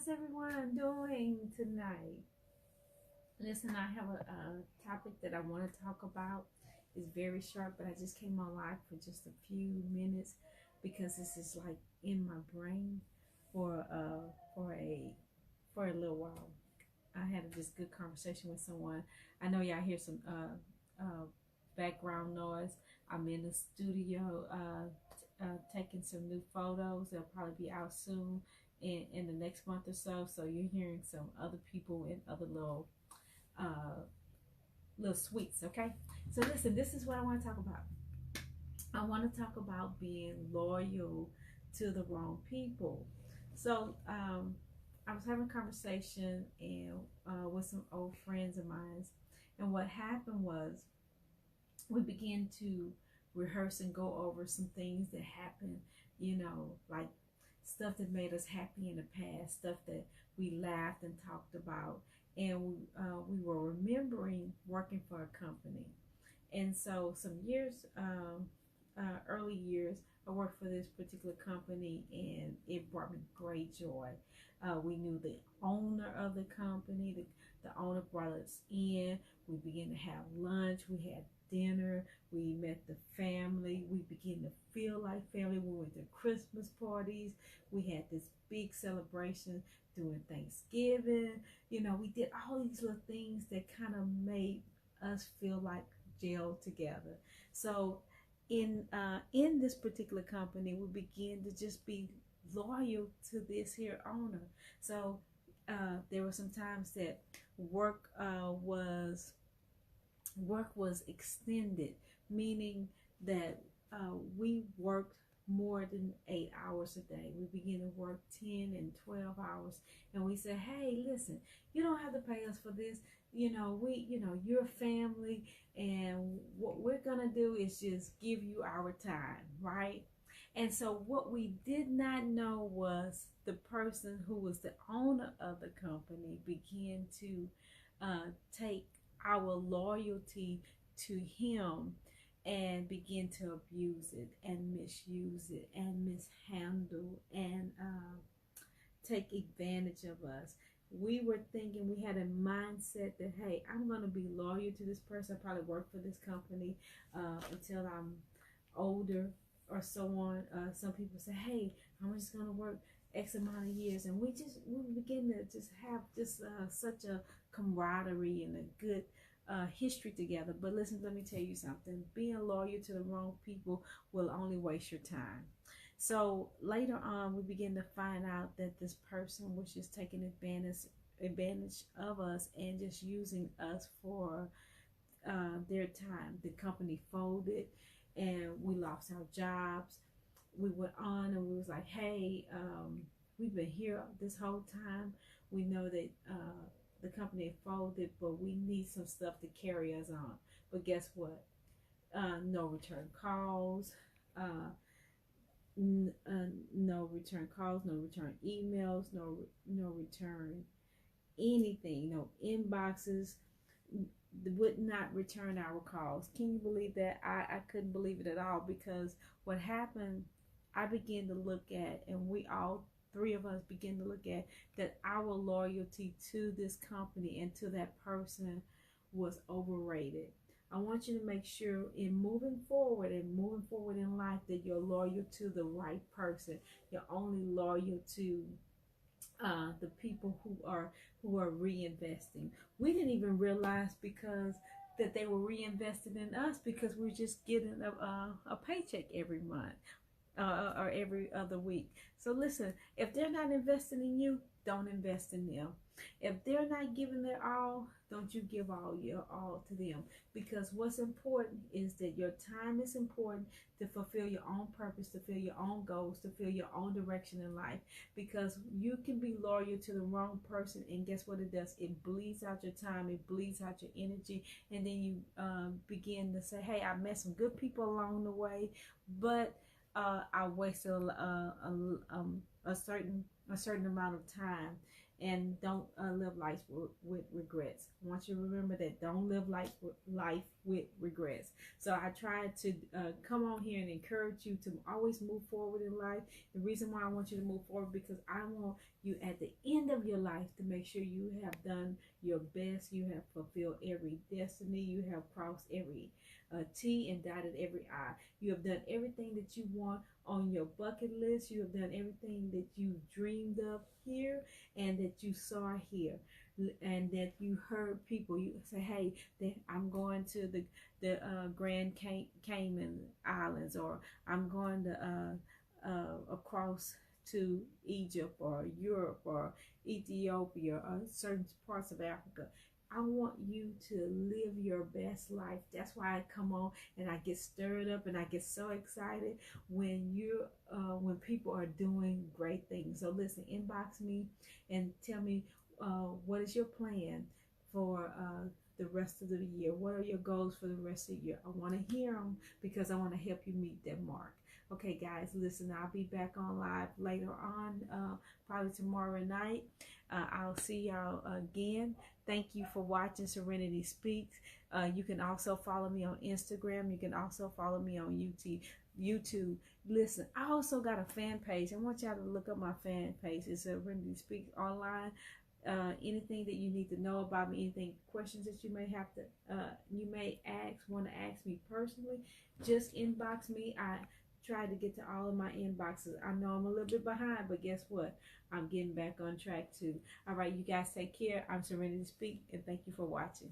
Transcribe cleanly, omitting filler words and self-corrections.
How's everyone doing tonight? Listen, I have a topic that I want to talk about. It's very short, but I just came on live for just a few minutes because this is like in my brain for uh for a for a little while. I had a just good conversation with someone. I know y'all hear some background noise. I'm in the studio taking some new photos. They'll probably be out soon in the next month or so. So you're hearing some other people and other uh, little sweets. Okay. So listen, this is what I want to talk about. I want to talk about being loyal to the wrong people. So I was having a conversation and with some old friends of mine, and what happened was we began to rehearse and go over some things that happened, like stuff that made us happy in the past, stuff that we laughed and talked about, and we were remembering working for a company. And so some years, early years, I worked for this particular company, and it brought me great joy. We knew the owner of the company. The owner brought us in. We began to have lunch. We had dinner. We met the family. We began to feel like family. We went to Christmas parties. We had this big celebration during Thanksgiving. We did all these little things that kind of made us feel like gel together. So in this particular company, we begin to just be loyal to this here owner. So there were some times that work was work was extended, meaning that we worked more than 8 hours a day. We began to work 10 and 12 hours, and we said, hey, listen, you don't have to pay us for this. You're family, and what we're gonna do is just give you our time, right? And so what we did not know was the person who was the owner of the company began to take our loyalty to him and begin to abuse it and misuse it and mishandle and take advantage of us. We were thinking, we had a mindset that, hey, I'm going to be loyal to this person. I probably work for this company until I'm older or so on. Some people say, hey, I'm just going to work X amount of years. And we begin to just have just such a camaraderie and a good history together. But listen, let me tell you something. Being loyal to the wrong people will only waste your time. So later on, we begin to find out that this person was just taking advantage of us and just using us for their time. The company folded, and we lost our jobs. We went on, and we was like, hey, we've been here this whole time. We know that the company folded, but we need some stuff to carry us on. But guess what? No return calls. No return calls, no return emails, no return anything, no inboxes. Would not return our calls. Can you believe that? I couldn't believe it at all, because what happened, I began to look at, and we all three of us begin to look at, that our loyalty to this company and to that person was overrated. I want you to make sure in moving forward in life that you're loyal to the right person. You're only loyal to the people who are reinvesting. We didn't even realize because that they were reinvesting in us, because we're just getting a paycheck every month or every other week. So listen, if they're not investing in you, don't invest in them. If they're not giving their all, don't you give all your all to them. Because what's important is that your time is important to fulfill your own purpose, to fulfill your own goals, to fulfill your own direction in life. Because you can be loyal to the wrong person, and guess what it does? It bleeds out your time, it bleeds out your energy, and then you begin to say, hey, I met some good people along the way, but I wasted a certain amount of time, and don't live life with regrets. I want you to remember that. Don't live life with regrets. So I try to come on here and encourage you to always move forward in life. The reason why I want you to move forward, because I want you at the end of your life to make sure you have done your best, you have fulfilled every destiny, you have crossed every T and dotted every I. You have done everything that you want on your bucket list. You have done everything that you dreamed of here and that you saw here, and that you heard people. You say, hey, I'm going to the Grand Cayman Islands, or I'm going to across to Egypt or Europe or Ethiopia or certain parts of Africa. I want you to live your best life. That's why I come on and I get stirred up and I get so excited when people are doing great things. So listen, inbox me and tell me what is your plan for the rest of the year. What are your goals for the rest of the year? I want to hear them because I want to help you meet that mark. Okay, guys, listen, I'll be back on live later on, probably tomorrow night. I'll see y'all again. Thank you for watching Serenity Speaks. You can also follow me on Instagram. You can also follow me on YouTube. Listen, I also got a fan page. I want y'all to look up my fan page. It's Serenity Speaks Online. Anything that you need to know about me, anything, questions that you may have to, want to ask me personally, just inbox me. I try to get to all of my inboxes. I know I'm a little bit behind, but guess what? I'm getting back on track too. All right, you guys take care. I'm Serenity Speak, and thank you for watching.